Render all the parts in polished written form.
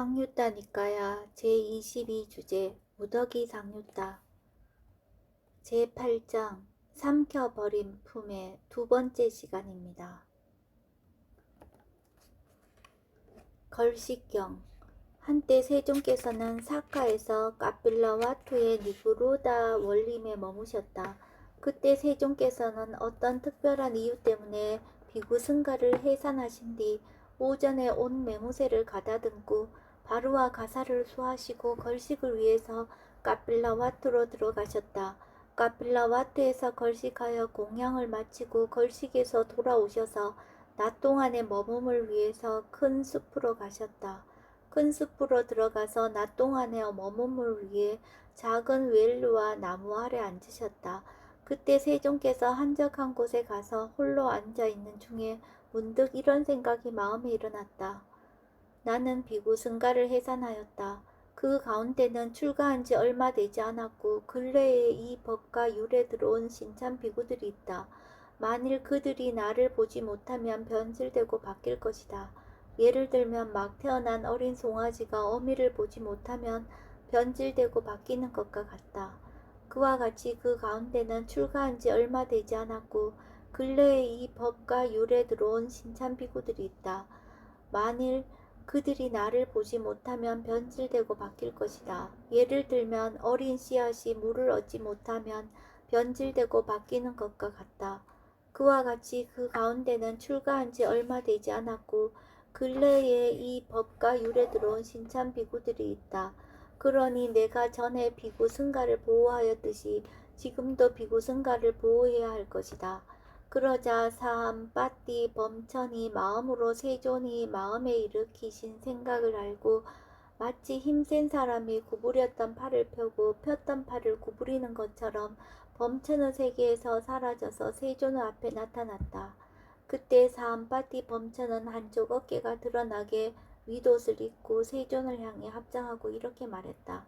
상유따니까야 제22주제 무더기 상유따 제8장 삼켜버림 품의 두 번째 시간입니다. 걸식경 한때 세종께서는 사카에서 까필라와투의 니그로다 원림에 머무셨다. 그때 세종께서는 어떤 특별한 이유 때문에 비구승가를 해산하신 뒤 오전에 온 매무새를 가다듬고 바루와 가사를 수하시고 걸식을 위해서 까필라와투로 들어가셨다. 까필라와투에서 걸식하여 공양을 마치고 걸식에서 돌아오셔서 낮 동안의 머금을 위해서 큰 숲으로 가셨다. 큰 숲으로 들어가서 낮 동안의 머금을 위해 작은 웰루와 나무 아래 앉으셨다. 그때 세종께서 한적한 곳에 가서 홀로 앉아있는 중에 문득 이런 생각이 마음에 일어났다. 나는 비구승가를 해산하였다. 그 가운데는 출가한 지 얼마 되지 않았고 근래에 이 법과 율에 들어온 신참 비구들이 있다. 만일 그들이 나를 보지 못하면 변질되고 바뀔 것이다. 예를 들면 막 태어난 어린 송아지가 어미를 보지 못하면 변질되고 바뀌는 것과 같다. 그와 같이 그 가운데는 출가한 지 얼마 되지 않았고 근래에 이 법과 율에 들어온 신참 비구들이 있다. 만일 그들이 나를 보지 못하면 변질되고 바뀔 것이다. 예를 들면 어린 씨앗이 물을 얻지 못하면 변질되고 바뀌는 것과 같다. 그와 같이 그 가운데는 출가한 지 얼마 되지 않았고 근래에 이 법과 율에 들어온 신참 비구들이 있다. 그러니 내가 전에 비구 승가를 보호하였듯이 지금도 비구 승가를 보호해야 할 것이다. 그러자 사암, 빠띠, 범천이 마음으로 세존이 마음에 일으키신 생각을 알고 마치 힘센 사람이 구부렸던 팔을 펴고 폈던 팔을 구부리는 것처럼 범천의 세계에서 사라져서 세존의 앞에 나타났다. 그때 사암빠띠 범천은 한쪽 어깨가 드러나게 윗옷을 입고 세존을 향해 합장하고 이렇게 말했다.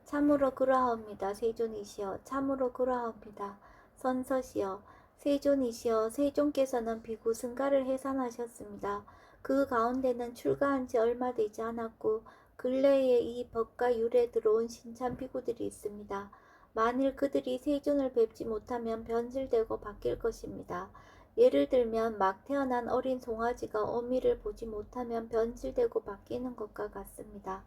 참으로 그러하옵니다. 세존이시여. 참으로 그러하옵니다. 선서시여. 세존이시여. 세존께서는 비구 승가를 해산하셨습니다. 그 가운데는 출가한 지 얼마 되지 않았고 근래에 이 법과 율에 들어온 신참 비구들이 있습니다. 만일 그들이 세존을 뵙지 못하면 변질되고 바뀔 것입니다. 예를 들면 막 태어난 어린 송아지가 어미를 보지 못하면 변질되고 바뀌는 것과 같습니다.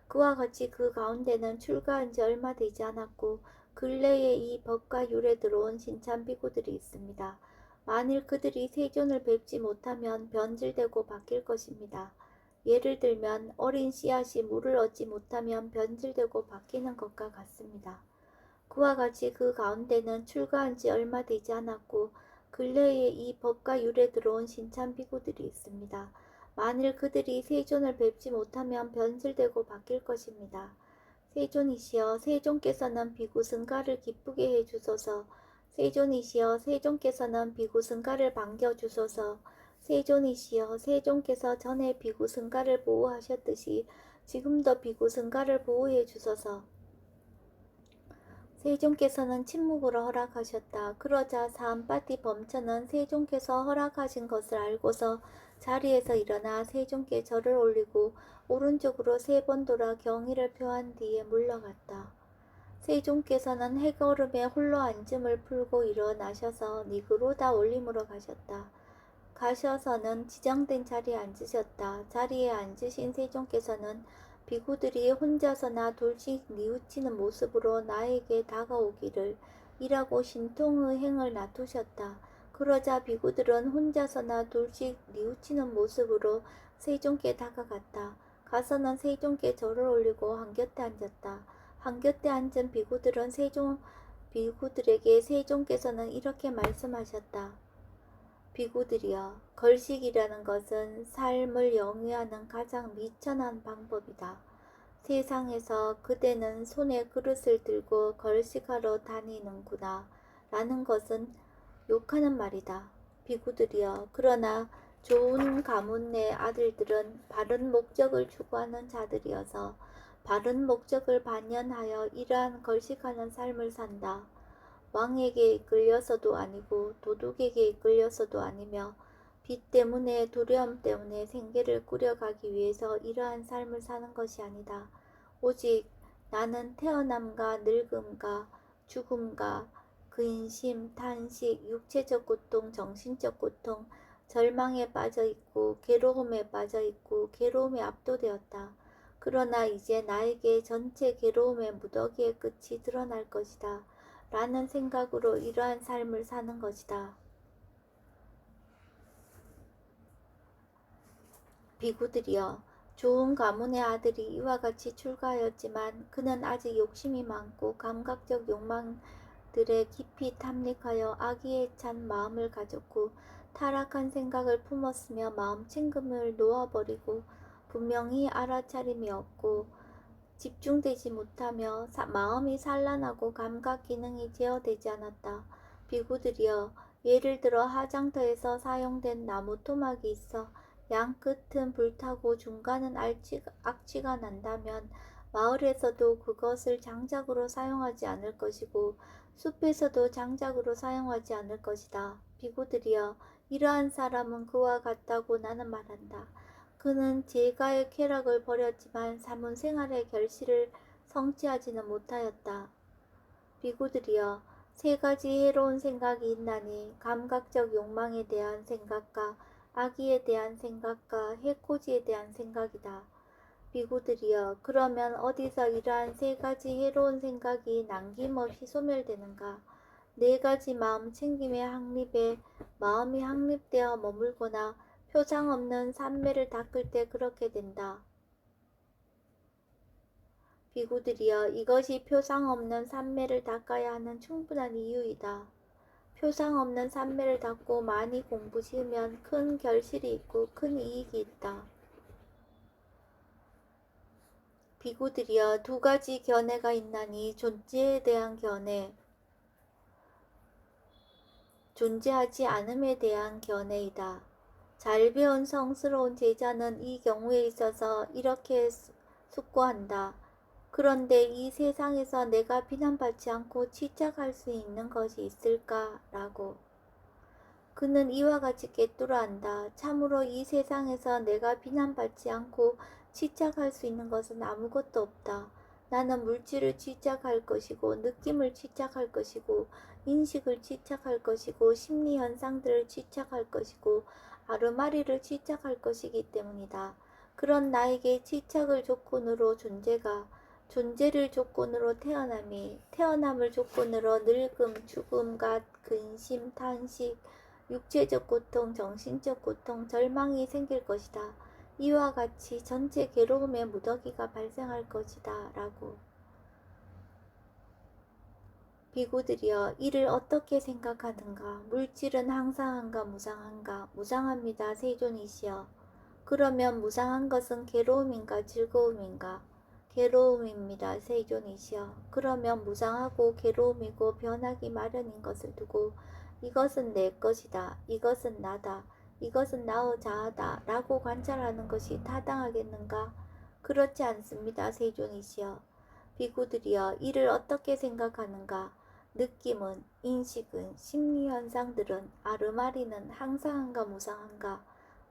그와 같이 그 가운데는 출가한 지 얼마 되지 않았고 근래에 이 법과 율에 들어온 신참 비구들이 있습니다. 만일 그들이 세존을 뵙지 못하면 변질되고 바뀔 것입니다. 예를 들면 어린 씨앗이 물을 얻지 못하면 변질되고 바뀌는 것과 같습니다. 그와 같이 그 가운데는 출가한 지 얼마 되지 않았고 근래에 이 법과 율에 들어온 신참 비구들이 있습니다. 만일 그들이 세존을 뵙지 못하면 변질되고 바뀔 것입니다. 세존이시여. 세존께서는 비구 승가를 기쁘게 해주소서. 세존이시여. 세존께서는 비구 승가를 반겨주소서. 세존이시여. 세존께서 전에 비구 승가를 보호하셨듯이 지금도 비구 승가를 보호해 주소서. 세종께서는 침묵으로 허락하셨다. 그러자 사암빠띠 범천은 세종께서 허락하신 것을 알고서 자리에서 일어나 세종께 절을 올리고 오른쪽으로 3번 돌아 경의를 표한 뒤에 물러갔다. 세종께서는 해걸음에 홀로 앉음을 풀고 일어나셔서 니그로다 올림으로 가셨다. 가셔서는 지정된 자리에 앉으셨다. 자리에 앉으신 세종께서는 비구들이 혼자서나 둘씩 뉘우치는 모습으로 나에게 다가오기를 이라고 신통의 행을 놔두셨다. 그러자 비구들은 혼자서나 둘씩 뉘우치는 모습으로 세종께 다가갔다. 가서는 세종께 절을 올리고 한곁에 앉았다. 한곁에 앉은 비구들은 비구들에게 세종께서는 이렇게 말씀하셨다. 비구들이여, 걸식이라는 것은 삶을 영위하는 가장 미천한 방법이다. 세상에서 그대는 손에 그릇을 들고 걸식하러 다니는구나 라는 것은 욕하는 말이다. 비구들이여, 그러나 좋은 가문의 아들들은 바른 목적을 추구하는 자들이어서 바른 목적을 반영하여 이러한 걸식하는 삶을 산다. 왕에게 이끌려서도 아니고 도둑에게 이끌려서도 아니며 빛 때문에 두려움 때문에 생계를 꾸려가기 위해서 이러한 삶을 사는 것이 아니다. 오직 나는 태어남과 늙음과 죽음과 근심, 탄식, 육체적 고통, 정신적 고통, 절망에 빠져있고 괴로움에 빠져있고 괴로움에 압도되었다. 그러나 이제 나에게 전체 괴로움의 무더기의 끝이 드러날 것이다. 라는 생각으로 이러한 삶을 사는 것이다. 비구들이여, 좋은 가문의 아들이 이와 같이 출가하였지만 그는 아직 욕심이 많고 감각적 욕망들에 깊이 탐닉하여 악의에 찬 마음을 가졌고 타락한 생각을 품었으며 마음 챙김을 놓아버리고 분명히 알아차림이 없고 집중되지 못하며 마음이 산란하고 감각 기능이 제어되지 않았다. 비구들이여, 예를 들어 하장터에서 사용된 나무 토막이 있어 양 끝은 불타고 중간은 악취가 난다면 마을에서도 그것을 장작으로 사용하지 않을 것이고 숲에서도 장작으로 사용하지 않을 것이다. 비구들이여, 이러한 사람은 그와 같다고 나는 말한다. 그는 제가의 쾌락을 버렸지만 사문 생활의 결실을 성취하지는 못하였다. 비구들이여, 세 가지 해로운 생각이 있나니 감각적 욕망에 대한 생각과 악의에 대한 생각과 해코지에 대한 생각이다. 비구들이여, 그러면 어디서 이러한 세 가지 해로운 생각이 남김없이 소멸되는가? 네 가지 마음 챙김의 확립에 마음이 확립되어 머물거나 표상 없는 산매를 닦을 때 그렇게 된다. 비구들이여, 이것이 표상 없는 산매를 닦아야 하는 충분한 이유이다. 표상 없는 산매를 닦고 많이 공부 지으면 큰 결실이 있고 큰 이익이 있다. 비구들이여, 두 가지 견해가 있나니 존재에 대한 견해, 존재하지 않음에 대한 견해이다. 잘 배운 성스러운 제자는 이 경우에 있어서 이렇게 숙고한다. 그런데 이 세상에서 내가 비난받지 않고 치착할 수 있는 것이 있을까? 라고. 그는 이와 같이 꿰뚫어한다. 참으로 이 세상에서 내가 비난받지 않고 치착할 수 있는 것은 아무것도 없다. 나는 물질을 치착할 것이고 느낌을 치착할 것이고 인식을 치착할 것이고 심리 현상들을 치착할 것이고 아르마리를 치착할 것이기 때문이다. 그런 나에게 치착을 조건으로 존재를 조건으로 태어남이, 태어남을 조건으로 늙음, 죽음과 근심, 탄식, 육체적 고통, 정신적 고통, 절망이 생길 것이다. 이와 같이 전체 괴로움의 무더기가 발생할 것이다. 라고. 비구들이여, 이를 어떻게 생각하는가? 물질은 항상한가 무상한가? 무상합니다. 세존이시여. 그러면 무상한 것은 괴로움인가 즐거움인가? 괴로움입니다. 세존이시여. 그러면 무상하고 괴로움이고 변하기 마련인 것을 두고 이것은 내 것이다. 이것은 나다. 이것은 나의 자아다. 라고 관찰하는 것이 타당하겠는가? 그렇지 않습니다. 세존이시여. 비구들이여, 이를 어떻게 생각하는가? 느낌은, 인식은, 심리현상들은, 아르마리는 항상한가 무상한가?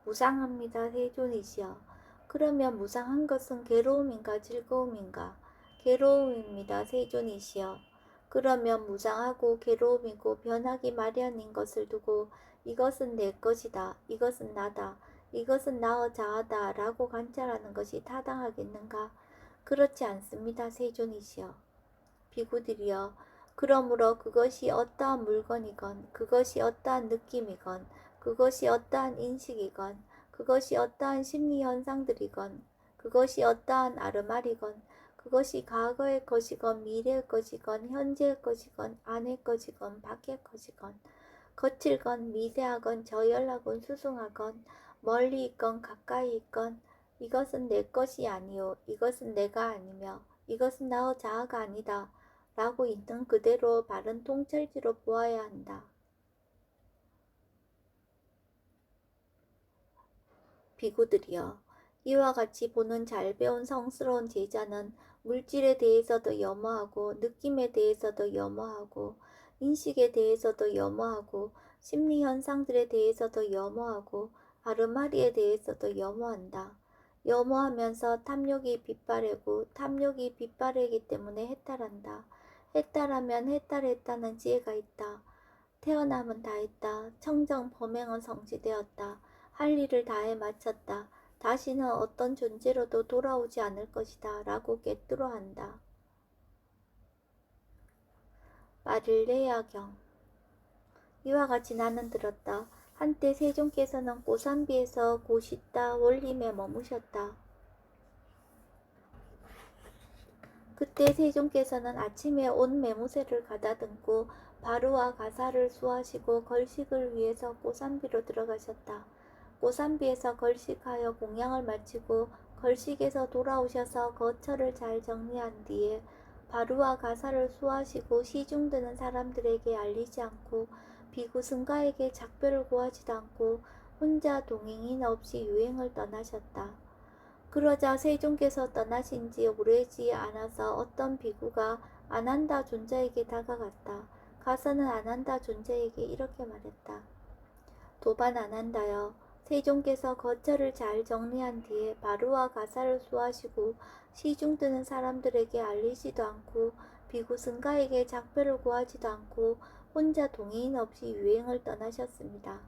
무상합니다. 세존이시여. 그러면 무상한 것은 괴로움인가 즐거움인가? 괴로움입니다. 세존이시여. 그러면 무상하고 괴로움이고 변하기 마련인 것을 두고 이것은 내 것이다. 이것은 나다. 이것은 나의 자아다. 라고 관찰하는 것이 타당하겠는가? 그렇지 않습니다. 세존이시여. 비구들이여, 그러므로 그것이 어떠한 물건이건 그것이 어떠한 느낌이건 그것이 어떠한 인식이건 그것이 어떠한 심리현상들이건 그것이 어떠한 아르마리건 그것이 과거의 것이건 미래의 것이건 현재의 것이건 안의 것이건 밖의 것이건 거칠건 미세하건 저열하건 수승하건 멀리 있건 가까이 있건 이것은 내 것이 아니요 이것은 내가 아니며 이것은 나의 자아가 아니다 라고 있는 그대로 바른 통찰지로 보아야 한다. 비구들이여, 이와 같이 보는 잘 배운 성스러운 제자는 물질에 대해서도 염어하고 느낌에 대해서도 염어하고 인식에 대해서도 염어하고 심리 현상들에 대해서도 염오하고 아르마리에 대해서도 염오한다. 염오하면서 탐욕이 빗바래고 탐욕이 빗바래기 때문에 해탈한다. 해탈하면 해탈했다는 지혜가 있다. 태어남은 다했다. 청정 범행은 성취되었다. 할 일을 다해 마쳤다. 다시는 어떤 존재로도 돌아오지 않을 것이다. 라고 꿰뚫어 한다. 마릴레야경. 이와 같이 나는 들었다. 한때 세종께서는 고산비에서 고시다 원림에 머무셨다. 그때 세종께서는 아침에 온 매무새를 가다듬고 바루와 가사를 수하시고 걸식을 위해서 고산비로 들어가셨다. 고산비에서 걸식하여 공양을 마치고 걸식에서 돌아오셔서 거처를 잘 정리한 뒤에 바루와 가사를 수하시고 시중드는 사람들에게 알리지 않고 비구 승가에게 작별을 구하지도 않고 혼자 동행인 없이 유행을 떠나셨다. 그러자 세종께서 떠나신 지 오래지 않아서 어떤 비구가 아난다 존자에게 다가갔다. 가서는 아난다 존자에게 이렇게 말했다. 도반 아난다여, 세종께서 거처를 잘 정리한 뒤에 바루와 가사를 수하시고 시중 드는 사람들에게 알리지도 않고 비구 승가에게 작별을 구하지도 않고 혼자 동의인 없이 유행을 떠나셨습니다.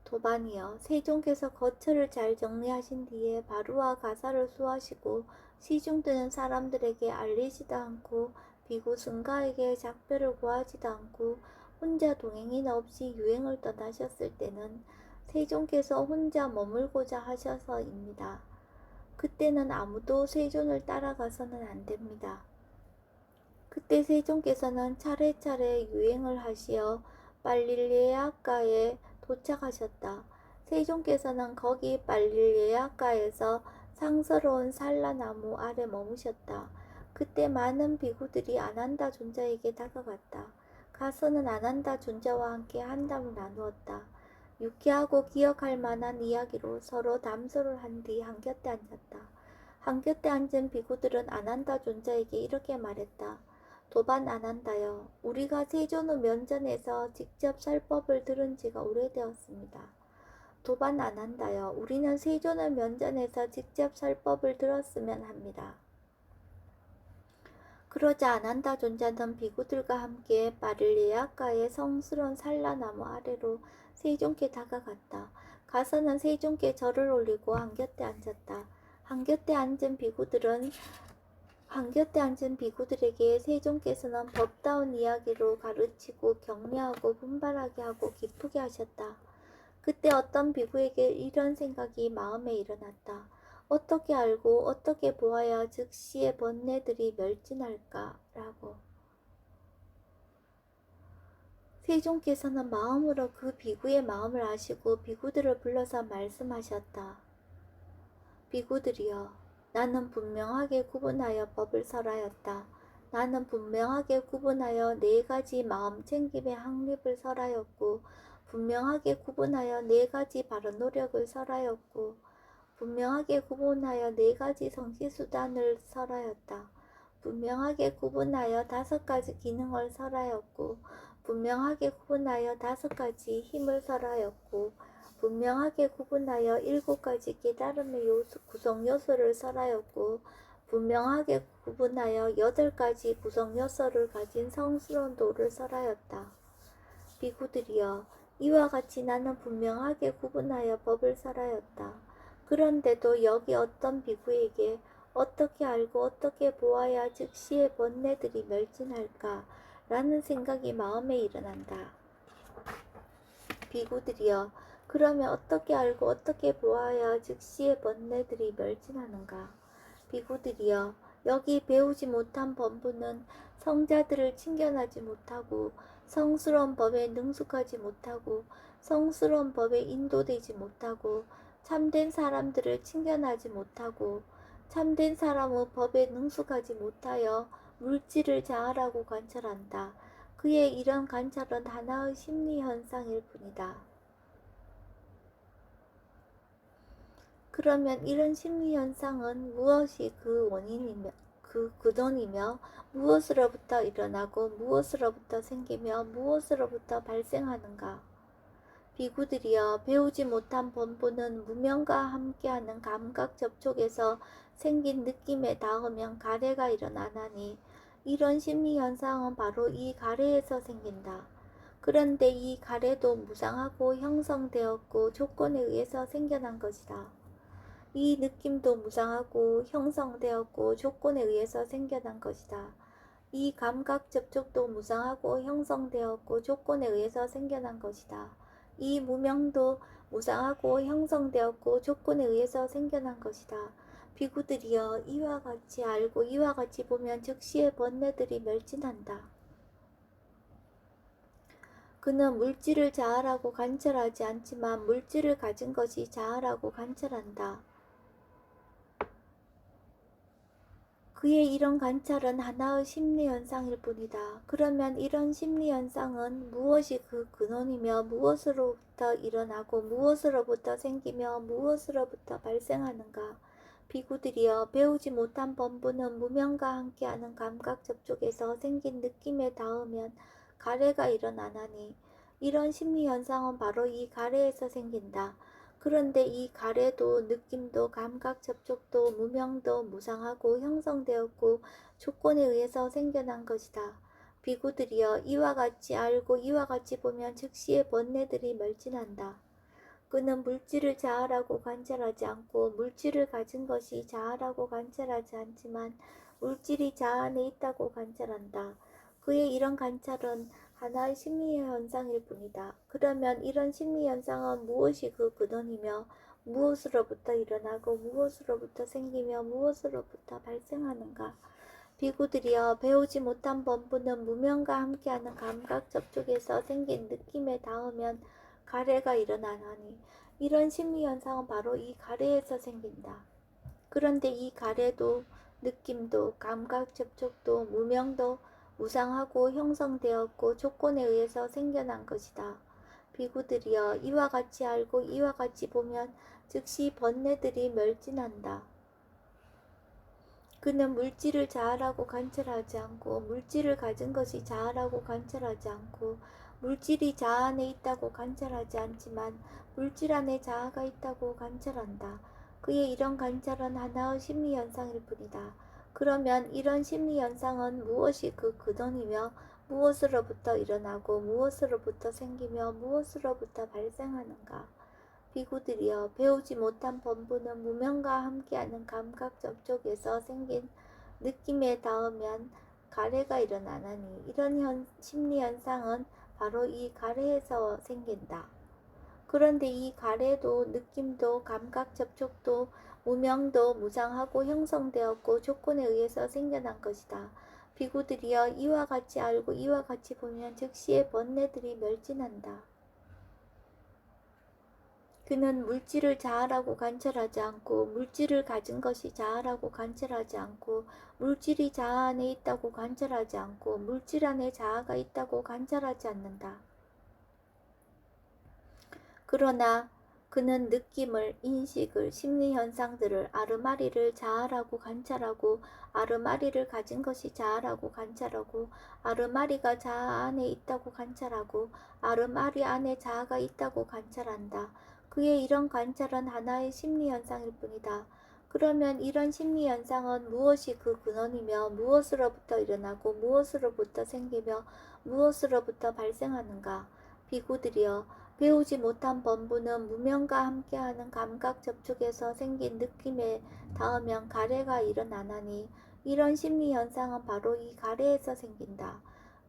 도반이여, 세종께서 거처를 잘 정리하신 뒤에 바루와 가사를 수하시고 시중드는 사람들에게 알리지도 않고 비구 승가에게 작별을 구하지도 않고 혼자 동행인 없이 유행을 떠나셨을 때는 세종께서 혼자 머물고자 하셔서입니다. 그때는 아무도 세존을 따라가서는 안 됩니다. 그때 세종께서는 차례차례 유행을 하시어 빨릴레아가에 도착하셨다. 세종께서는 거기 빨릴레아가에서 상서로운 산라나무 아래 머무셨다. 그때 많은 비구들이 아난다 존자에게 다가갔다. 가서는 아난다 존자와 함께 한담을 나누었다. 유쾌하고 기억할 만한 이야기로 서로 담소를 한 뒤 한곁에 앉았다. 한곁에 앉은 비구들은 아난다 존자에게 이렇게 말했다. 도반 아난다여, 우리가 세존의 면전에서 직접 설법을 들은 지가 오래되었습니다. 도반 아난다여, 우리는 세존의 면전에서 직접 설법을 들었으면 합니다. 그러자 아난다 존자는 비구들과 함께 마릴레아가의 성스러운 산라나무 아래로 세종께 다가갔다. 가서는 세종께 절을 올리고 한곁에 앉았다. 한곁에 앉은 비구들에게 세종께서는 법다운 이야기로 가르치고 격려하고 분발하게 하고 기쁘게 하셨다. 그때 어떤 비구에게 이런 생각이 마음에 일어났다. 어떻게 알고 어떻게 보아야 즉시의 번뇌들이 멸진할까? 라고. 세종께서는 마음으로 그 비구의 마음을 아시고 비구들을 불러서 말씀하셨다. 비구들이여, 나는 분명하게 구분하여 법을 설하였다. 나는 분명하게 구분하여 4가지 마음 챙김의 확립을 설하였고 분명하게 구분하여 4가지 바른 노력을 설하였고 분명하게 구분하여 4가지 성취수단을 설하였다. 분명하게 구분하여 5가지 기능을 설하였고 분명하게 구분하여 5가지 힘을 설하였고 분명하게 구분하여 7가지 깨달음의 구성요소를 설하였고 분명하게 구분하여 8가지 구성요소를 가진 성스러운 도를 설하였다. 비구들이여, 이와 같이 나는 분명하게 구분하여 법을 설하였다. 그런데도 여기 어떤 비구에게 어떻게 알고 어떻게 보아야 즉시의 번뇌들이 멸진할까? 라는 생각이 마음에 일어난다. 비구들이여, 그러면 어떻게 알고 어떻게 보아야 즉시의 번뇌들이 멸진하는가? 비구들이여, 여기 배우지 못한 범부는 성자들을 친견하지 못하고 성스러운 법에 능숙하지 못하고 성스러운 법에 인도되지 못하고 참된 사람들을 친견하지 못하고 참된 사람의 법에 능숙하지 못하여 물질을 자아라고 관찰한다. 그의 이런 관찰은 하나의 심리현상일 뿐이다. 그러면 이런 심리현상은 무엇이 그 그 근원이며 무엇으로부터 일어나고 무엇으로부터 생기며 무엇으로부터 발생하는가? 비구들이여 배우지 못한 본분은 무명과 함께하는 감각 접촉에서 생긴 느낌에 닿으면 가래가 일어나나니 이런 심리현상은 바로 이 가래에서 생긴다. 그런데 이 가래도 무상하고 형성되었고 조건에 의해서 생겨난 것이다. 이 느낌도 무상하고 형성되었고 조건에 의해서 생겨난 것이다. 이 감각 접촉도 무상하고 형성되었고 조건에 의해서 생겨난 것이다. 이 무명도 무상하고 형성되었고 조건에 의해서 생겨난 것이다. 비구들이여 이와 같이 알고 이와 같이 보면 즉시의 번뇌들이 멸진한다. 그는 물질을 자아라고 관찰하지 않지만 물질을 가진 것이 자아라고 관찰한다. 그의 이런 관찰은 하나의 심리현상일 뿐이다. 그러면 이런 심리현상은 무엇이 그 근원이며 무엇으로부터 일어나고 무엇으로부터 생기며 무엇으로부터 발생하는가? 비구들이여 배우지 못한 본분은 무명과 함께하는 감각 접촉에서 생긴 느낌에 닿으면 가래가 일어나나니 이런 심리현상은 바로 이 가래에서 생긴다. 그런데 이 가래도 느낌도 감각 접촉도 무명도 무상하고 형성되었고 조건에 의해서 생겨난 것이다. 비구들이여 이와 같이 알고 이와 같이 보면 즉시의 번뇌들이 멸진한다. 그는 물질을 자아라고 관찰하지 않고 물질을 가진 것이 자아라고 관찰하지 않지만 물질이 자아 안에 있다고 관찰한다. 그의 이런 관찰은 하나의 심리현상일 뿐이다. 그러면 이런 심리현상은 무엇이 그 근원이며 무엇으로부터 일어나고 무엇으로부터 생기며 무엇으로부터 발생하는가? 비구들이여 배우지 못한 본분은 무명과 함께하는 감각 접촉에서 생긴 느낌에 닿으면 가래가 일어나나니 이런 심리현상은 바로 이 가래에서 생긴다. 그런데 이 가래도 느낌도 감각 접촉도 무명도 무상하고 형성되었고 조건에 의해서 생겨난 것이다. 비구들이여 이와 같이 알고 이와 같이 보면 즉시 번뇌들이 멸진한다. 그는 물질을 자아라고 관찰하지 않고 물질을 가진 것이 자아라고 관찰하지 않고 물질이 자아 안에 있다고 관찰하지 않지만 물질 안에 자아가 있다고 관찰한다. 그의 이런 관찰은 하나의 심리현상일 뿐이다. 그러면 이런 심리현상은 무엇이 그 근원이며 무엇으로부터 일어나고 무엇으로부터 생기며 무엇으로부터 발생하는가? 비구들이여 배우지 못한 본분은 무명과 함께하는 감각 접촉에서 생긴 느낌에 닿으면 가래가 일어나나니 이런 심리현상은 바로 이 가래에서 생긴다. 그런데 이 가래도 느낌도 감각 접촉도 무명도 무상하고 형성되었고 조건에 의해서 생겨난 것이다. 비구들이여 이와 같이 알고 이와 같이 보면 즉시의 번뇌들이 멸진한다. 그는 물질을 자아라고 관찰하지 않고 물질을 가진 것이 자아라고 관찰하지 않고 물질이 자아 안에 있다고 관찰하지 않고 물질 안에 자아가 있다고 관찰하지 않는다. 그러나 그는 느낌을, 인식을, 심리현상들을, 아르마리를 자아라고 관찰하고 아르마리를 가진 것이 자아라고 관찰하고 아르마리가 자아 안에 있다고 관찰하고 아르마리 안에 자아가 있다고 관찰한다. 그의 이런 관찰은 하나의 심리현상일 뿐이다. 그러면 이런 심리현상은 무엇이 그 근원이며 무엇으로부터 일어나고 무엇으로부터 생기며 무엇으로부터 발생하는가? 비구들이여 배우지 못한 본분은 무명과 함께하는 감각 접촉에서 생긴 느낌에 닿으면 가래가 일어나나니 이런 심리현상은 바로 이 가래에서 생긴다.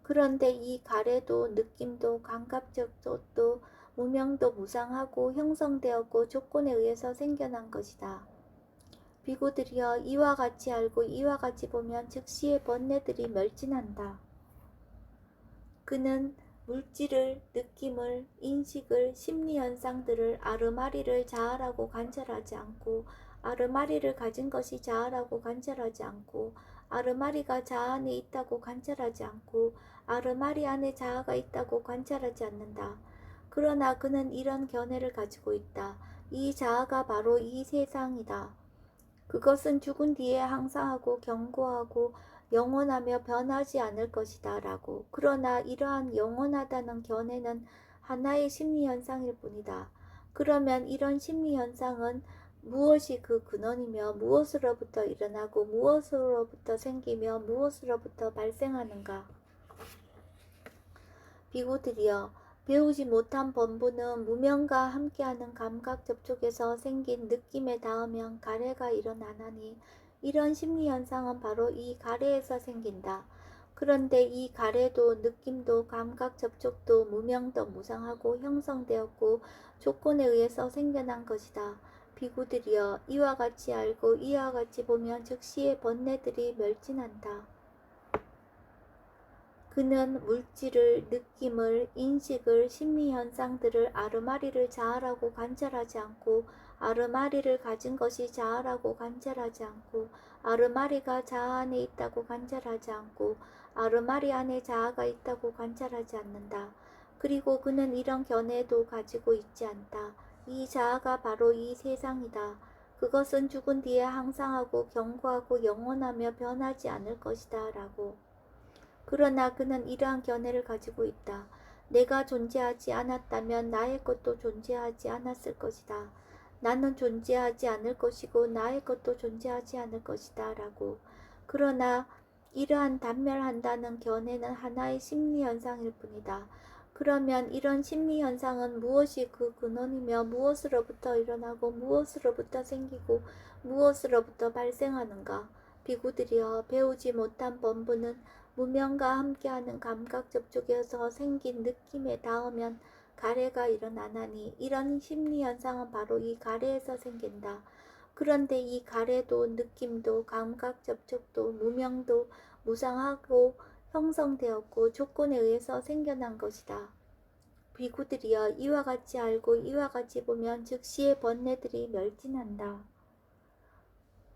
그런데 이 가래도 느낌도 감각 접촉도 무명도 무상하고 형성되었고 조건에 의해서 생겨난 것이다. 비구들이여 이와 같이 알고 이와 같이 보면 즉시의 번뇌들이 멸진한다. 그는 물질을, 느낌을, 인식을, 심리현상들을 아르마리를 자아라고 관찰하지 않고 아르마리를 가진 것이 자아라고 관찰하지 않고 아르마리가 자아 안에 있다고 관찰하지 않고 아르마리 안에 자아가 있다고 관찰하지 않는다. 그러나 그는 이런 견해를 가지고 있다. 이 자아가 바로 이 세상이다. 그것은 죽은 뒤에 항상하고 견고하고 영원하며 변하지 않을 것이다 라고. 그러나 이러한 영원하다는 견해는 하나의 심리현상일 뿐이다. 그러면 이런 심리현상은 무엇이 그 근원이며 무엇으로부터 일어나고 무엇으로부터 생기며 무엇으로부터 발생하는가? 비구들이여, 배우지 못한 범부는 무명과 함께하는 감각 접촉에서 생긴 느낌에 닿으면 가래가 일어나나니 이런 심리현상은 바로 이 가래에서 생긴다. 그런데 이 가래도 느낌도 감각 접촉도 무명도 무상하고 형성되었고 조건에 의해서 생겨난 것이다. 비구들이여, 이와 같이 알고 이와 같이 보면 즉시의 번뇌들이 멸진한다. 그는 물질을, 느낌을, 인식을, 심리현상들을 아르마리를 자아라고 관찰하지 않고 아르마리를 가진 것이 자아라고 관찰하지 않고 아르마리가 자아 안에 있다고 관찰하지 않고 아르마리 안에 자아가 있다고 관찰하지 않는다. 그리고 그는 이런 견해도 가지고 있지 않다. 이 자아가 바로 이 세상이다. 그것은 죽은 뒤에 항상하고 견고하고 영원하며 변하지 않을 것이다 라고. 그러나 그는 이러한 견해를 가지고 있다. 내가 존재하지 않았다면 나의 것도 존재하지 않았을 것이다. 나는 존재하지 않을 것이고 나의 것도 존재하지 않을 것이다 라고. 그러나 이러한 단멸한다는 견해는 하나의 심리현상일 뿐이다. 그러면 이런 심리현상은 무엇이 그 근원이며 무엇으로부터 일어나고 무엇으로부터 생기고 무엇으로부터 발생하는가? 비구들이여, 배우지 못한 범부는 무명과 함께하는 감각 접촉에서 생긴 느낌에 닿으면 가래가 일어나나니 이런 심리현상은 바로 이 가래에서 생긴다. 그런데 이 가래도 느낌도 감각 접촉도 무명도 무상하고 형성되었고 조건에 의해서 생겨난 것이다. 비구들이여, 이와 같이 알고 이와 같이 보면 즉시의 번뇌들이 멸진한다.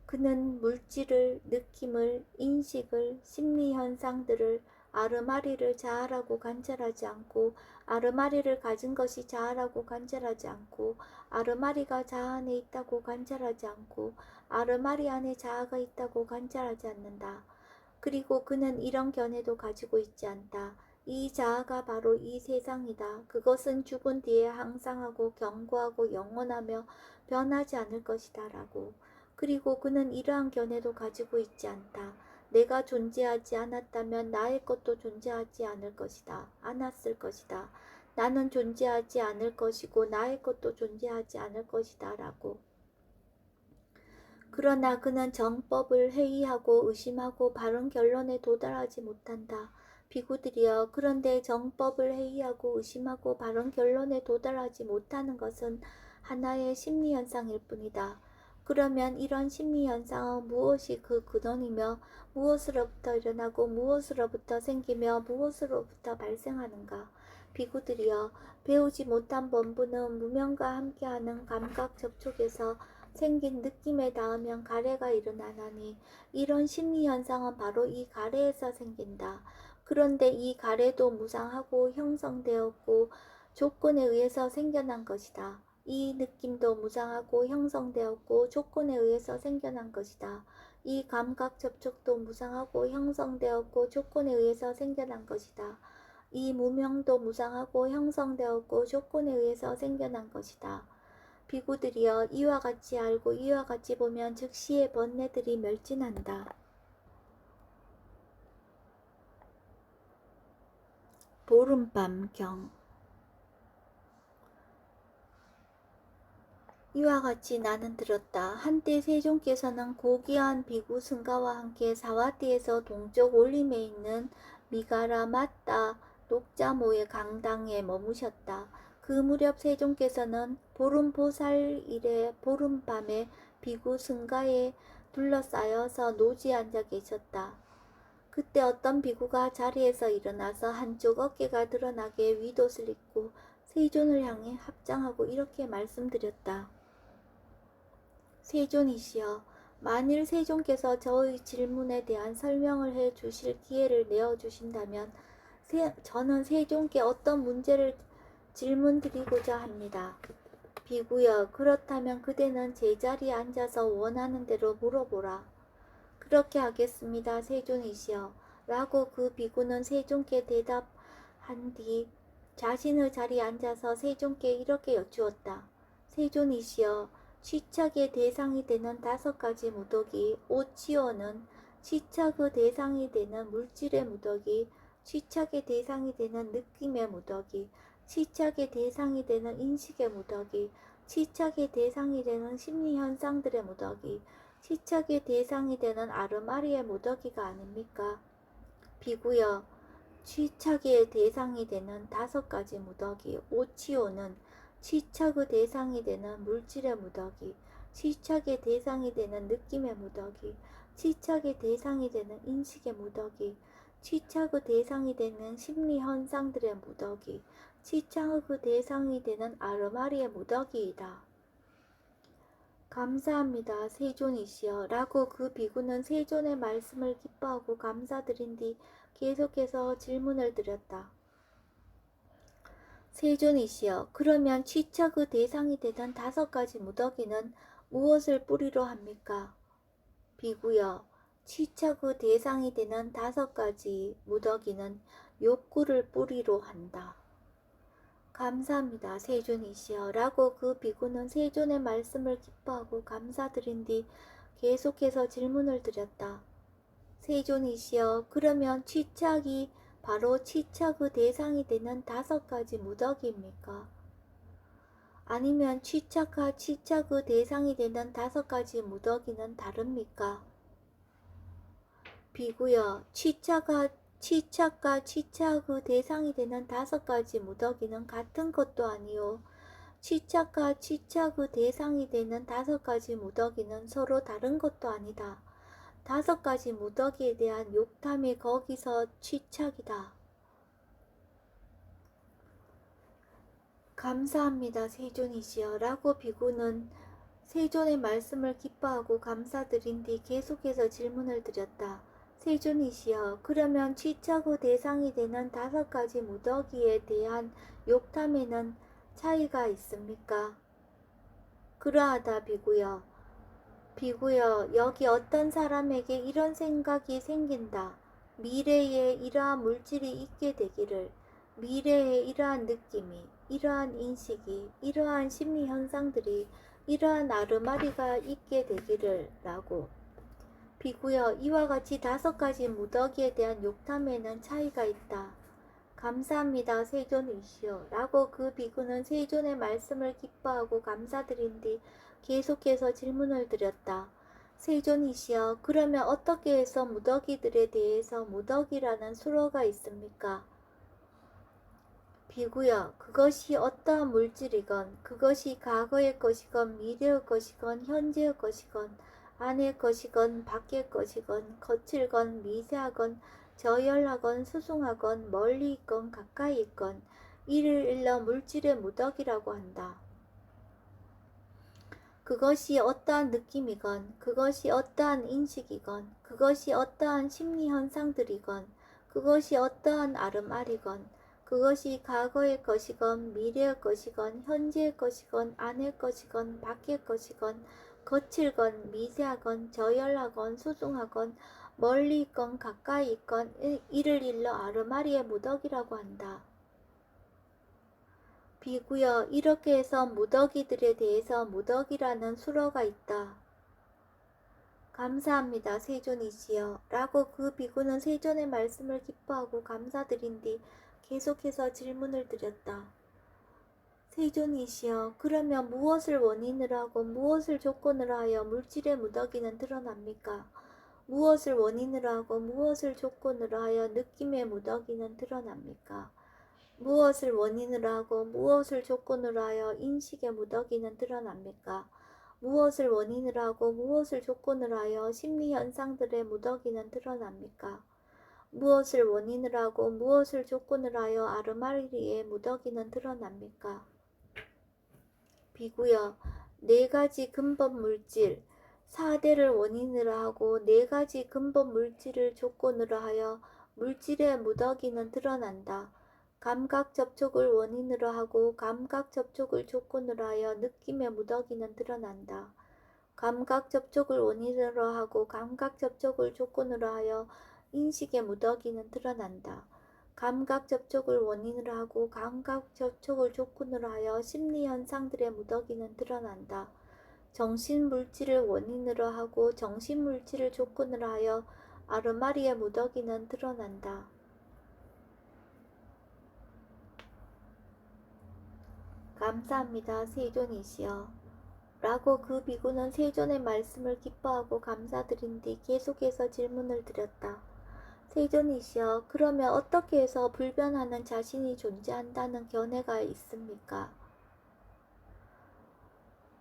그는 물질을, 느낌을, 인식을, 심리현상들을 아르마리를 자아라고 관찰하지 않고 아르마리를 가진 것이 자아라고 관찰하지 않고 아르마리가 자아 안에 있다고 관찰하지 않고 아르마리 안에 자아가 있다고 관찰하지 않는다. 그리고 그는 이런 견해도 가지고 있지 않다. 이 자아가 바로 이 세상이다. 그것은 죽은 뒤에 항상하고 견고하고 영원하며 변하지 않을 것이다 라고. 그리고 그는 이러한 견해도 가지고 있지 않다. 내가 존재하지 않았다면 나의 것도 존재하지 않을 것이다. 않았을 것이다. 나는 존재하지 않을 것이고 나의 것도 존재하지 않을 것이다 라고. 그러나 그는 정법을 회의하고 의심하고 바른 결론에 도달하지 못한다. 비구들이여, 그런데 정법을 회의하고 의심하고 바른 결론에 도달하지 못하는 것은 하나의 심리현상일 뿐이다. 그러면 이런 심리현상은 무엇이 그 근원이며 무엇으로부터 일어나고 무엇으로부터 생기며 무엇으로부터 발생하는가? 비구들이여, 배우지 못한 범부는 무명과 함께하는 감각 접촉에서 생긴 느낌에 닿으면 가래가 일어나나니 이런 심리현상은 바로 이 가래에서 생긴다. 그런데 이 가래도 무상하고 형성되었고 조건에 의해서 생겨난 것이다. 이 느낌도 무상하고 형성되었고 조건에 의해서 생겨난 것이다. 이 감각 접촉도 무상하고 형성되었고 조건에 의해서 생겨난 것이다. 이 무명도 무상하고 형성되었고 조건에 의해서 생겨난 것이다. 비구들이여, 이와 같이 알고 이와 같이 보면 즉시의 번뇌들이 멸진한다. 보름밤경. 이와 같이 나는 들었다. 한때 세종께서는 고귀한 비구 승가와 함께 사와디에서 동쪽 올림에 있는 미가라 마따 녹자모의 강당에 머무셨다. 그 무렵 세종께서는 보름보살일의 보름밤에 비구 승가에 둘러싸여서 노지에 앉아 계셨다. 그때 어떤 비구가 자리에서 일어나서 한쪽 어깨가 드러나게 윗옷을 입고 세존을 향해 합장하고 이렇게 말씀드렸다. 세존이시여, 만일 세존께서 저의 질문에 대한 설명을 해 주실 기회를 내어 주신다면 저는 세존께 어떤 문제를 질문드리고자 합니다. 비구여, 그렇다면 그대는 제자리에 앉아서 원하는 대로 물어보라. 그렇게 하겠습니다, 세존이시여. 라고 그 비구는 세존께 대답한 뒤 자신의 자리에 앉아서 세존께 이렇게 여쭈었다. 세존이시여, 시착의 대상이 되는 5가지 무더기, 오치오는 시착의 대상이 되는 물질의 무더기, 시착의 대상이 되는 느낌의 무더기, 시착의 대상이 되는 인식의 무더기, 시착의 대상이 되는 심리현상들의 무더기, 시착의 대상이 되는 아르마리의 무더기가 아닙니까? 비구여, 시착의 대상이 되는 5가지 무더기, 오치오는 시착의 대상이 되는 물질의 무더기, 시착의 대상이 되는 느낌의 무더기, 시착의 대상이 되는 인식의 무더기, 시착의 대상이 되는 심리 현상들의 무더기, 시착의 대상이 되는 아르마리의 무더기이다. 감사합니다, 세존이시여. 라고 그 비구는 세존의 말씀을 기뻐하고 감사드린 뒤 계속해서 질문을 드렸다. 세존이시여, 그러면 취착의 대상이 되던 5가지 무더기는 무엇을 뿌리로 합니까? 비구여, 취착의 대상이 되는 5가지 무더기는 욕구를 뿌리로 한다. 감사합니다, 세존이시여. 라고 그 비구는 세존의 말씀을 기뻐하고 감사드린 뒤 계속해서 질문을 드렸다. 세존이시여, 그러면 취착이 바로 취착의 대상이 되는 5가지 무더기입니까? 아니면 취착과 취착의 대상이 되는 5가지 무더기는 다릅니까? 비구여, 취착과 취착의 대상이 되는 5가지 무더기는 같은 것도 아니요. 취착과 취착의 대상이 되는 5가지 무더기는 서로 다른 것도 아니다. 5가지 무더기에 대한 욕탐이 거기서 취착이다. 감사합니다, 세존이시여. 라고 비구는 세존의 말씀을 기뻐하고 감사드린 뒤 계속해서 질문을 드렸다. 세존이시여, 그러면 취착의 대상이 되는 5가지 무더기에 대한 욕탐에는 차이가 있습니까? 그러하다, 비구여. 비구여, 여기 어떤 사람에게 이런 생각이 생긴다. 미래에 이러한 물질이 있게 되기를, 미래에 이러한 느낌이, 이러한 인식이, 이러한 심리 현상들이, 이러한 아르마리가 있게 되기를 라고. 비구여, 이와 같이 5가지 무더기에 대한 욕탐에는 차이가 있다. 감사합니다, 세존이시여. 라고 그 비구는 세존의 말씀을 기뻐하고 감사드린 뒤 계속해서 질문을 드렸다. 세존이시여, 그러면 어떻게 해서 무더기들에 대해서 무더기라는 수로가 있습니까? 비구여, 그것이 어떠한 물질이건, 그것이 과거의 것이건, 미래의 것이건, 현재의 것이건, 안의 것이건, 밖의 것이건, 거칠건, 미세하건, 저열하건, 수승하건, 멀리 있건, 가까이 있건, 이를 일러 물질의 무더기라고 한다. 그것이 어떠한 느낌이건, 그것이 어떠한 인식이건, 그것이 어떠한 심리 현상들이건, 그것이 어떠한 아름아리건, 그것이 과거의 것이건, 미래의 것이건, 현재의 것이건, 안의 것이건, 밖의 것이건, 거칠건, 미세하건, 저열하건, 수승하건, 멀리 있건, 가까이 있건, 이를 일러 아르마리의 무더기라고 한다. 비구여, 이렇게 해서 무더기들에 대해서 무더기라는 수로가 있다. 감사합니다, 세존이시여. 라고 그 비구는 세존의 말씀을 기뻐하고 감사드린 뒤 계속해서 질문을 드렸다. 세존이시여, 그러면 무엇을 원인으로 하고 무엇을 조건으로 하여 물질의 무더기는 드러납니까? 무엇을 원인으로 하고 무엇을 조건으로 하여 느낌의 무더기는 드러납니까? 무엇을 원인으로 하고 무엇을 조건으로 하여 인식의 무더기는 드러납니까? 무엇을 원인으로 하고 무엇을 조건으로 하여 심리현상들의 무더기는 드러납니까? 무엇을 원인으로 하고 무엇을 조건으로 하여 아르마리의 무더기는 드러납니까? 비구여, 4가지 근본 물질, 4대를 원인으로 하고 4가지 근본 물질을 조건으로 하여 물질의 무더기는 드러난다. 감각 접촉을 원인으로 하고 감각 접촉을 조건으로 하여 느낌의 무더기는 드러난다. 감각 접촉을 원인으로 하고 감각 접촉을 조건으로 하여 인식의 무더기는 드러난다. 감각 접촉을 원인으로 하고 감각 접촉을 조건으로 하여 심리 현상들의 무더기는 드러난다. 정신 물질을 원인으로 하고 정신 물질을 조건으로 하여 아르마리의 무더기는 드러난다. 감사합니다. 세존이시여. 라고 그 비구는 세존의 말씀을 기뻐하고 감사드린 뒤 계속해서 질문을 드렸다. 세존이시여, 그러면 어떻게 해서 불변하는 자신이 존재한다는 견해가 있습니까?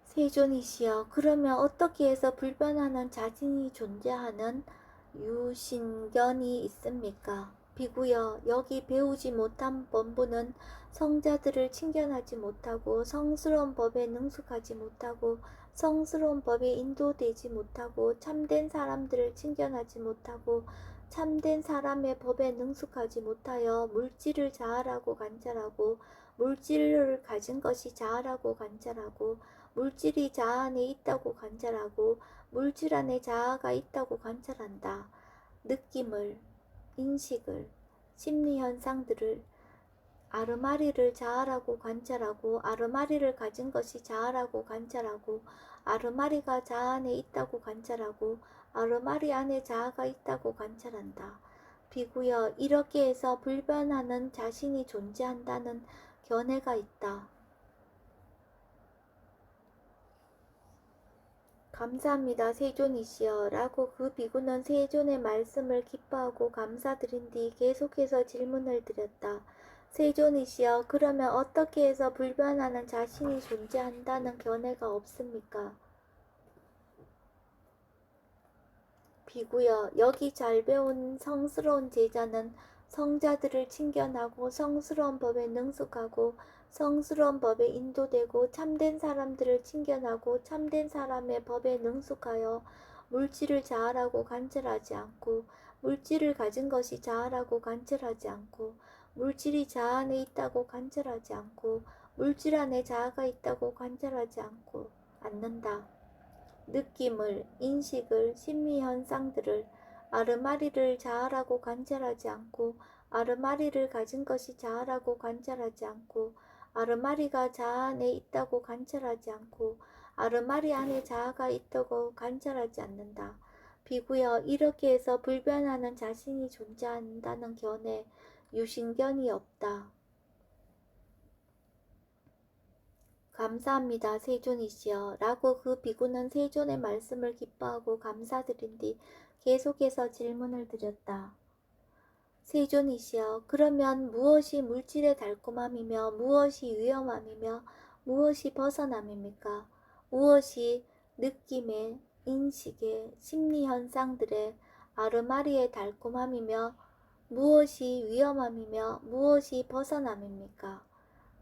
세존이시여, 그러면 어떻게 해서 불변하는 자신이 존재하는 유신견이 있습니까? 비구여, 여기 배우지 못한 본부는 성자들을 친견하지 못하고 성스러운 법에 능숙하지 못하고 성스러운 법에 인도되지 못하고 참된 사람들을 친견하지 못하고 참된 사람의 법에 능숙하지 못하여 물질을 자아라고 관찰하고 물질을 가진 것이 자아라고 관찰하고 물질이 자아 안에 있다고 관찰하고 물질 안에 자아가 있다고 관찰한다. 느낌을, 인식을, 심리현상들을 아르마리를 자아라고 관찰하고 아르마리를 가진 것이 자아라고 관찰하고 아르마리가 자아 안에 있다고 관찰하고 아르마리 안에 자아가 있다고 관찰한다. 비구여, 이렇게 해서 불변하는 자신이 존재한다는 견해가 있다. 감사합니다. 세존이시여. 라고 그 비구는 세존의 말씀을 기뻐하고 감사드린 뒤 계속해서 질문을 드렸다. 세존이시여, 그러면 어떻게 해서 불변하는 자신이 존재한다는 견해가 없습니까? 비구여, 여기 잘 배운 성스러운 제자는 성자들을 친견하고 성스러운 법에 능숙하고 성스러운 법에 인도되고 참된 사람들을 친견하고 참된 사람의 법에 능숙하여 물질을 자아라고 관찰하지 않고 물질을 가진 것이 자아라고 관찰하지 않고 물질이 자아 안에 있다고 관찰하지 않고 물질 안에 자아가 있다고 관찰하지 않는다. 느낌을, 인식을, 심리현상들을 아르마리를 자아라고 관찰하지 않고 아르마리를 가진 것이 자아라고 관찰하지 않고 아르마리가 자아 안에 있다고 관찰하지 않고 아르마리 안에 자아가 있다고 관찰하지 않는다. 비구여, 이렇게 해서 불변하는 자신이 존재한다는 견해, 유신견이 없다. 감사합니다. 세존이시여. 라고 그 비구는 세존의 말씀을 기뻐하고 감사드린 뒤 계속해서 질문을 드렸다. 세존이시여, 그러면 무엇이 물질의 달콤함이며 무엇이 위험함이며 무엇이 벗어남입니까? 무엇이 느낌의, 인식의, 심리현상들의 아르마리의 달콤함이며 무엇이 위험함이며 무엇이 벗어남입니까?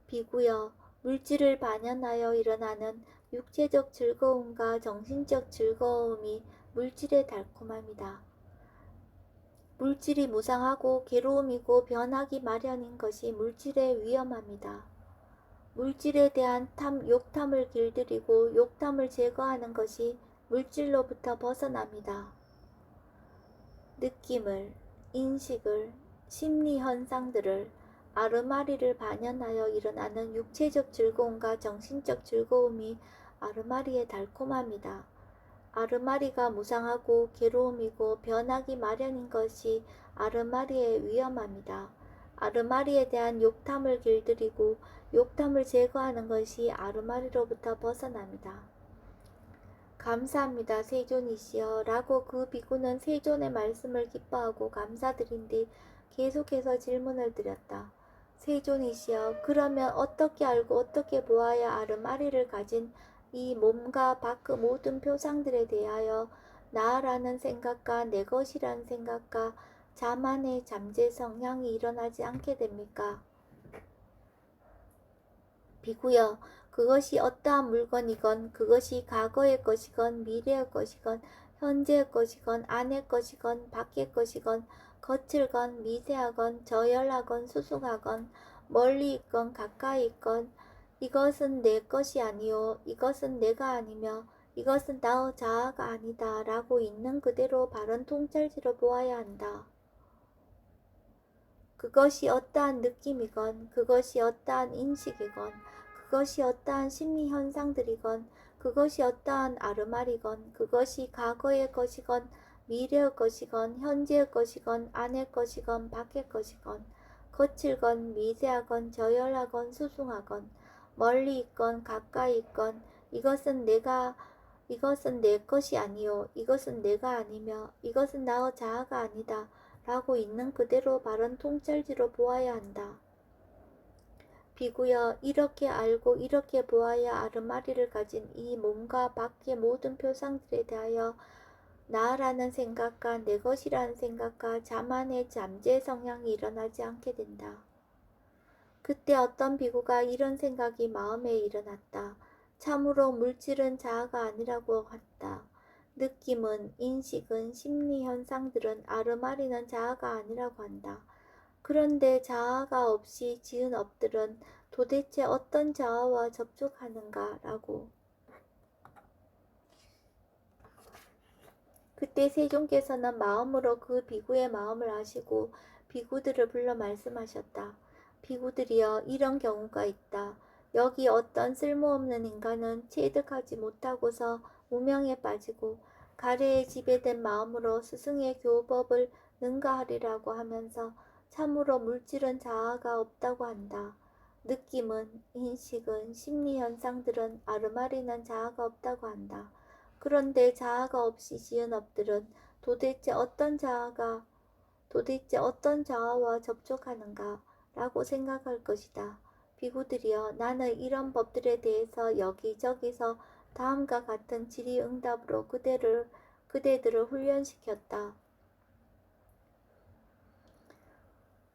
비구여, 물질을 반영하여 일어나는 육체적 즐거움과 정신적 즐거움이 물질의 달콤함이다. 물질이 무상하고 괴로움이고 변하기 마련인 것이 물질의 위험함이다. 물질에 대한 욕탐을 길들이고 욕탐을 제거하는 것이 물질로부터 벗어남이다. 느낌을, 인식을, 심리 현상들을 아르마리를 반영하여 일어나는 육체적 즐거움과 정신적 즐거움이 아르마리의 달콤함이다. 아르마리가 무상하고 괴로움이고 변하기 마련인 것이 아르마리의 위험함이다. 아르마리에 대한 욕탐을 길들이고 욕탐을 제거하는 것이 아르마리로부터 벗어남이다. 감사합니다. 세존이시여. 라고 그 비구는 세존의 말씀을 기뻐하고 감사드린 뒤 계속해서 질문을 드렸다. 세존이시여, 그러면 어떻게 알고 어떻게 보아야 아르마리를 가진 이 몸과 밖의 모든 표상들에 대하여 나라는 생각과 내 것이라는 생각과 자만의 잠재 성향이 일어나지 않게 됩니까? 비구여, 그것이 어떠한 물건이건 그것이 과거의 것이건 미래의 것이건 현재의 것이건 아내 것이건 밖의 것이건 거칠건 미세하건 저열하건 수승하건 멀리 있건 가까이 있건 이것은 내 것이 아니요 이것은 내가 아니며 이것은 나의 자아가 아니다 라고 있는 그대로 바른 통찰지로 보아야 한다. 그것이 어떠한 느낌이건 그것이 어떠한 인식이건 그것이 어떠한 심리 현상들이건 그것이 어떠한 아르말이건 그것이 과거의 것이건 미래의 것이건 현재의 것이건 안의 것이건 밖의 것이건 거칠건 미세하건 저열하건 수승하건 멀리 있건 가까이 있건 이것은 내 것이 아니요 이것은 내가 아니며 이것은 나의 자아가 아니다 라고 있는 그대로 바른 통찰지로 보아야 한다. 비구여 이렇게 알고 이렇게 보아야 아르마리를 가진 이 몸과 밖의 모든 표상들에 대하여 나라는 생각과 내 것이라는 생각과 자만의 잠재 성향이 일어나지 않게 된다. 그때 어떤 비구가 이런 생각이 마음에 일어났다. 참으로 물질은 자아가 아니라고 했다. 느낌은, 인식은, 심리현상들은 아르마리는 자아가 아니라고 한다. 그런데 자아가 없이 지은 업들은 도대체 어떤 자아와 접촉하는가 라고. 그때 세존께서는 마음으로 그 비구의 마음을 아시고 비구들을 불러 말씀하셨다. 비구들이여 이런 경우가 있다. 여기 어떤 쓸모없는 인간은 체득하지 못하고서 무명에 빠지고 가래에 지배된 마음으로 스승의 교법을 능가하리라고 하면서 참으로 물질은 자아가 없다고 한다. 느낌은, 인식은, 심리현상들은 아르마리는 자아가 없다고 한다. 그런데 자아가 없이 지은 업들은 도대체 어떤 자아와 접촉하는가 라고 생각할 것이다. 비구들이여 나는 이런 법들에 대해서 여기저기서 다음과 같은 질의응답으로 그대들을 훈련시켰다.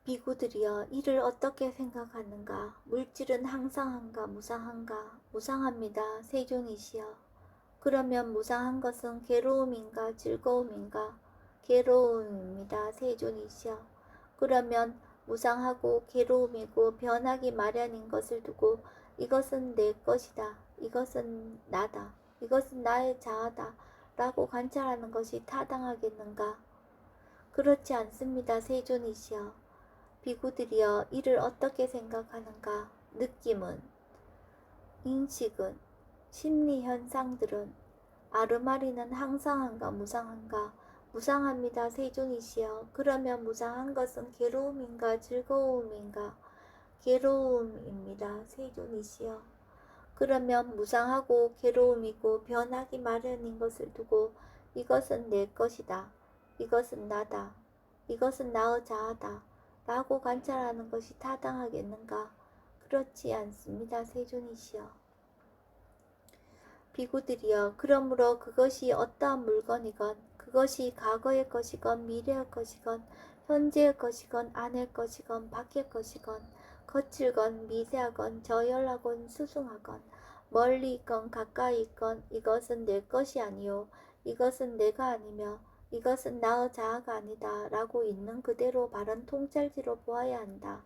비구들이여 이를 어떻게 생각하는가? 물질은 항상한가 무상한가? 무상합니다. 세존이시여. 그러면 무상한 것은 괴로움인가 즐거움인가? 괴로움입니다. 세존이시여. 그러면 무상하고 괴로움이고 변하기 마련인 것을 두고 이것은 내 것이다. 이것은 나다. 이것은 나의 자아다. 라고 관찰하는 것이 타당하겠는가? 그렇지 않습니다. 세존이시여. 비구들이여 이를 어떻게 생각하는가? 느낌은, 인식은, 심리현상들은 아르마리는 항상한가 무상한가? 무상합니다. 세존이시여. 그러면 무상한 것은 괴로움인가 즐거움인가? 괴로움입니다. 세존이시여. 그러면 무상하고 괴로움이고 변하기 마련인 것을 두고 이것은 내 것이다. 이것은 나다. 이것은 나의 자아다. 라고 관찰하는 것이 타당하겠는가? 그렇지 않습니다. 세존이시여. 비구들이여 그러므로 그것이 어떠한 물건이건 그것이 과거의 것이건 미래의 것이건 현재의 것이건 안의 것이건 밖의 것이건 거칠건 미세하건 저열하건 수승하건 멀리 있건 가까이 있건 이것은 내 것이 아니요 이것은 내가 아니며 이것은 나의 자아가 아니다 라고 있는 그대로 바른 통찰지로 보아야 한다.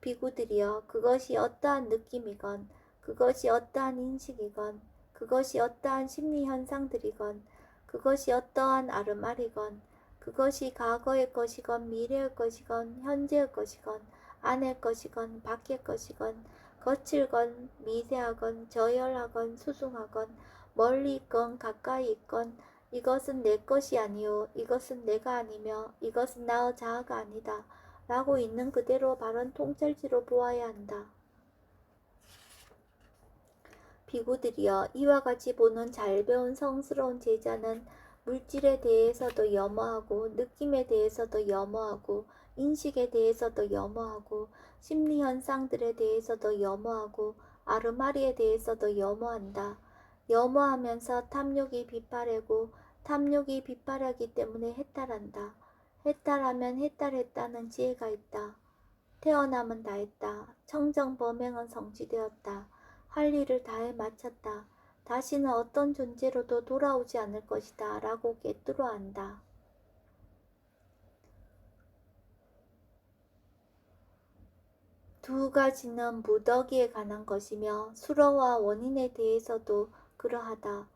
비구들이여 그것이 어떠한 느낌이건 그것이 어떠한 인식이건 그것이 어떠한 심리현상들이건 그것이 어떠한 아르말이건 그것이 과거의 것이건 미래의 것이건 현재의 것이건 안의 것이건 밖의 것이건 거칠건 미세하건 저열하건 수승하건 멀리 있건 가까이 있건 이것은 내 것이 아니요 이것은 내가 아니며 이것은 나의 자아가 아니다 라고 있는 그대로 바른 통찰지로 보아야 한다. 비구들이여 이와 같이 보는 잘 배운 성스러운 제자는 물질에 대해서도 염어하고 느낌에 대해서도 염어하고 인식에 대해서도 염어하고 심리현상들에 대해서도 염어하고 아르마리에 대해서도 염어한다. 염어하면서 탐욕이 비파래고 탐욕이 비파하기 때문에 해탈한다. 해탈하면 해탈했다는 지혜가 있다. 태어남은 다했다. 청정범행은 성취되었다. 할 일을 다해 마쳤다. 다시는 어떤 존재로도 돌아오지 않을 것이다 라고 꿰뚫어안다. 두 가지는 무더기에 관한 것이며 수로와 원인에 대해서도 그러하다.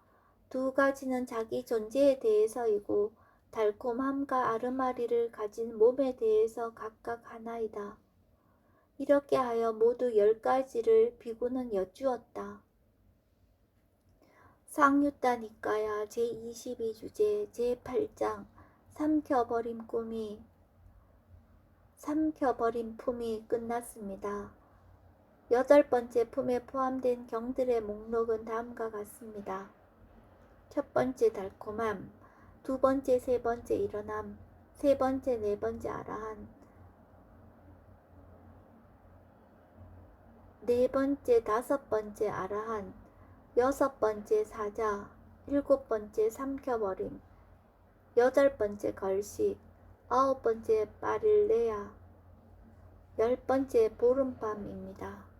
두 가지는 자기 존재에 대해서이고 달콤함과 아르마리를 가진 몸에 대해서 각각 하나이다. 이렇게 하여 모두 10가지를 비구는 여쭈었다. 상유타 니까야 제22주제 제8장 삼켜버린 품이 끝났습니다. 8번째 품에 포함된 경들의 목록은 다음과 같습니다. 첫 번째 달콤함, 두 번째, 세 번째 일어남, 세 번째, 네 번째 아라한, 네 번째, 다섯 번째 아라한, 여섯 번째 사자, 일곱 번째 삼켜버림, 여덟 번째 걸식, 아홉 번째 바릴레아, 열 번째 보름밤입니다.